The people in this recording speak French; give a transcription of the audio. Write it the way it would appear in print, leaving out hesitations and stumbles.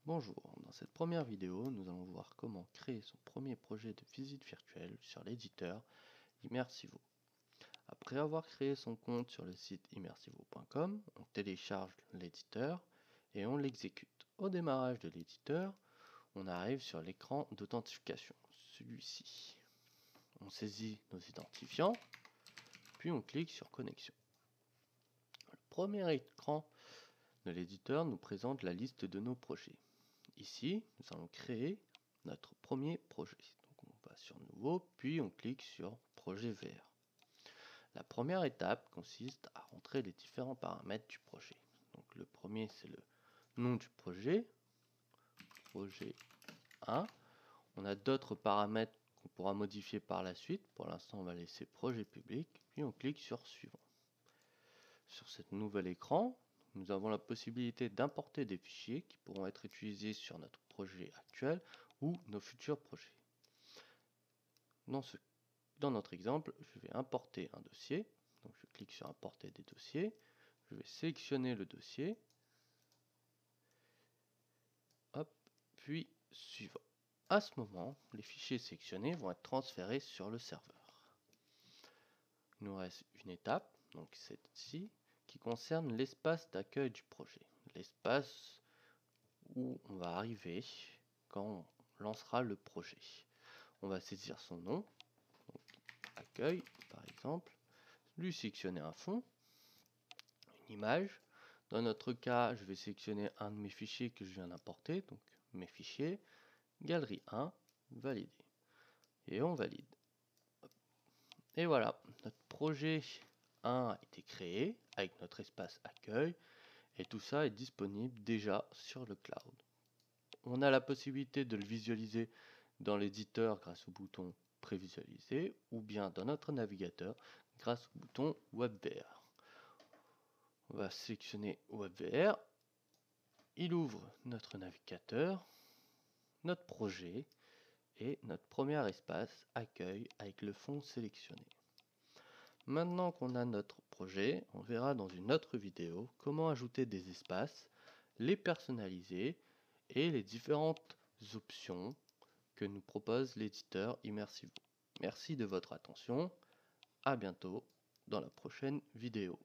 Bonjour, dans cette première vidéo, nous allons voir comment créer son premier projet de visite virtuelle sur l'éditeur Immersivo. Après avoir créé son compte sur le site immersivo.com, on télécharge l'éditeur et on l'exécute. Au démarrage de l'éditeur, on arrive sur l'écran d'authentification, celui-ci. On saisit nos identifiants, puis on clique sur connexion. Le premier écran de l'éditeur nous présente la liste de nos projets. Ici, nous allons créer notre premier projet. Donc on va sur Nouveau, puis on clique sur Projet VR. La première étape consiste à rentrer les différents paramètres du projet. Donc le premier, c'est le nom du projet, projet 1. On a d'autres paramètres qu'on pourra modifier par la suite. Pour l'instant, on va laisser projet public, puis on clique sur Suivant. Sur ce nouvel écran, nous avons la possibilité d'importer des fichiers qui pourront être utilisés sur notre projet actuel ou nos futurs projets. Dans notre exemple, je vais importer un dossier. Donc je clique sur Importer des dossiers. Je vais sélectionner le dossier. Hop, puis Suivant. À ce moment, les fichiers sélectionnés vont être transférés sur le serveur. Il nous reste une étape, donc celle-ci, qui concerne l'espace d'accueil du projet. L'espace où on va arriver quand on lancera le projet. On va saisir son nom, donc accueil par exemple, lui sélectionner un fond, une image. Dans notre cas, je vais sélectionner un de mes fichiers que je viens d'importer, donc mes fichiers, galerie 1, valider. Et on valide. Et voilà, notre projet 1 a été créé avec notre espace accueil et tout ça est disponible déjà sur le cloud. On a la possibilité de le visualiser dans l'éditeur grâce au bouton prévisualiser ou bien dans notre navigateur grâce au bouton WebVR. On va sélectionner WebVR, il ouvre notre navigateur, notre projet et notre premier espace accueil avec le fond sélectionné. Maintenant qu'on a notre projet, on verra dans une autre vidéo comment ajouter des espaces, les personnaliser et les différentes options que nous propose l'éditeur Immersivo. Merci de votre attention, à bientôt dans la prochaine vidéo.